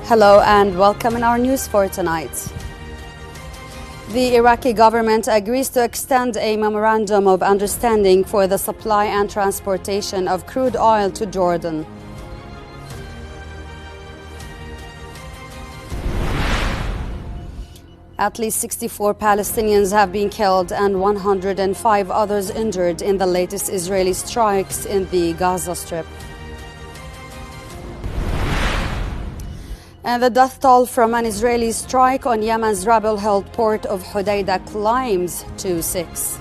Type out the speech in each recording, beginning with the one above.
Hello and welcome in our news for tonight. The Iraqi government agrees to extend a memorandum of understanding for the supply and transportation of crude oil to Jordan. At least 64 Palestinians have been killed and 105 others injured in the latest Israeli strikes in the Gaza Strip. And the death toll from an Israeli strike on Yemen's rebel-held port of Hodeidah climbs to 6.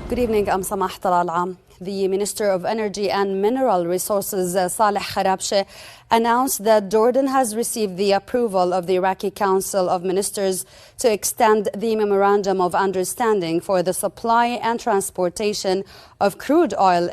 Good evening, I'm Samah Talal. The Minister of Energy and Mineral Resources, Saleh Kharabshe, announced that Jordan has received the approval of the Iraqi Council of Ministers to extend the Memorandum of Understanding for the supply and transportation of crude oil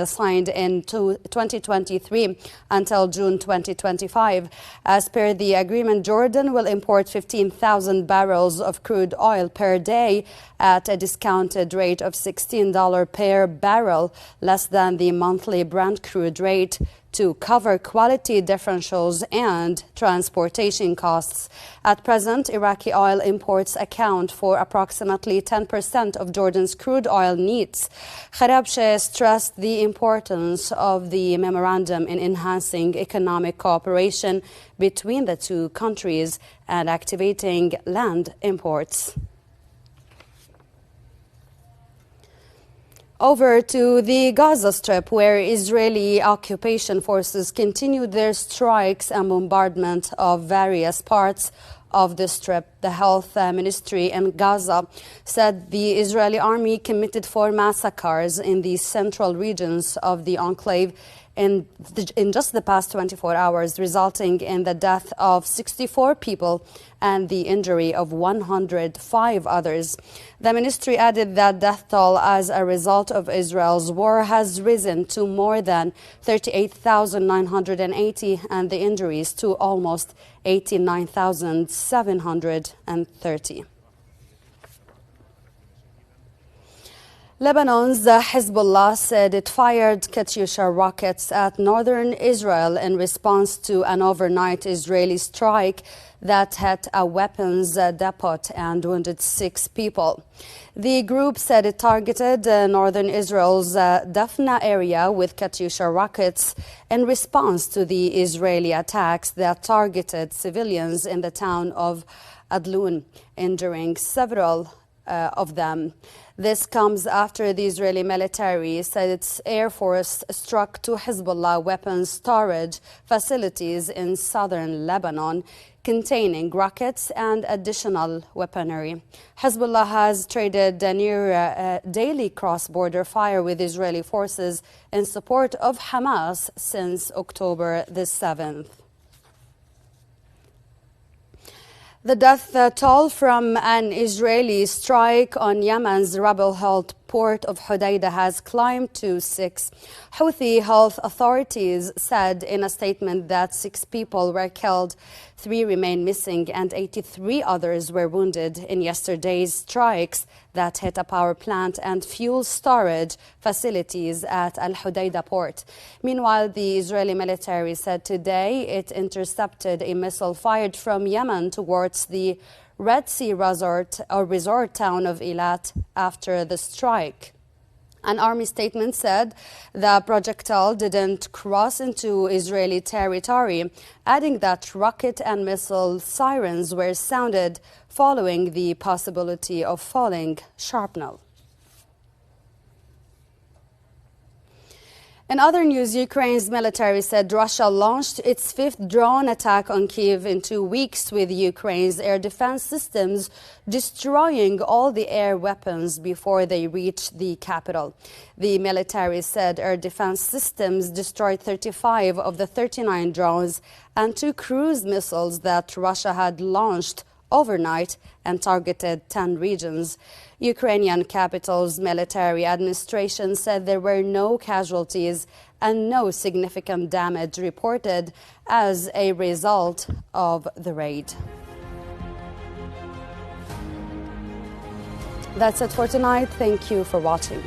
signed in 2023 until June 2025. As per the agreement, Jordan will import 15,000 barrels of crude oil per day at a discounted rate of $16 per barrel, less than the monthly Brent crude rate, to cover quality differentials and transportation costs. At present, Iraqi oil imports account for approximately 10% of Jordan's crude oil needs. Kharabshe stressed the importance of the memorandum in enhancing economic cooperation between the two countries and activating land imports. Over to the Gaza Strip, where Israeli occupation forces continued their strikes and bombardment of various parts of the Strip. The Health Ministry in Gaza said the Israeli army committed 4 massacres in the central regions of the enclave in just the past 24 hours, resulting in the death of 64 people and the injury of 105 others. The ministry added that death toll as a result of Israel's war has risen to more than 38,980 and the injuries to almost 89,730. Lebanon's Hezbollah said it fired Katyusha rockets at northern Israel in response to an overnight Israeli strike that hit a weapons depot and wounded 6 people. The group said it targeted northern Israel's Dafna area with Katyusha rockets in response to the Israeli attacks that targeted civilians in the town of Adlun, injuring several of them. This comes after the Israeli military said its air force struck 2 Hezbollah weapons storage facilities in southern Lebanon containing rockets and additional weaponry. Hezbollah has traded near daily cross-border fire with Israeli forces in support of Hamas since October the 7th. The death toll from an Israeli strike on Yemen's rebel-held port of Hodeidah has climbed to 6. Houthi health authorities said in a statement that 6 people were killed, 3 remain missing, and 83 others were wounded in yesterday's strikes that hit a power plant and fuel storage facilities at Al Hodeidah port. Meanwhile, the Israeli military said today it intercepted a missile fired from Yemen towards the Red Sea resort town of Eilat after the strike. An army statement said the projectile didn't cross into Israeli territory, adding that rocket and missile sirens were sounded following the possibility of falling shrapnel. In other news, Ukraine's military said Russia launched its 5th drone attack on Kyiv in 2 weeks, with Ukraine's air defense systems destroying all the air weapons before they reached the capital. The military said air defense systems destroyed 35 of the 39 drones and 2 cruise missiles that Russia had launched overnight and targeted 10 regions. Ukrainian capital's military administration said there were no casualties and no significant damage reported as a result of the raid. That's it for tonight. Thank you for watching.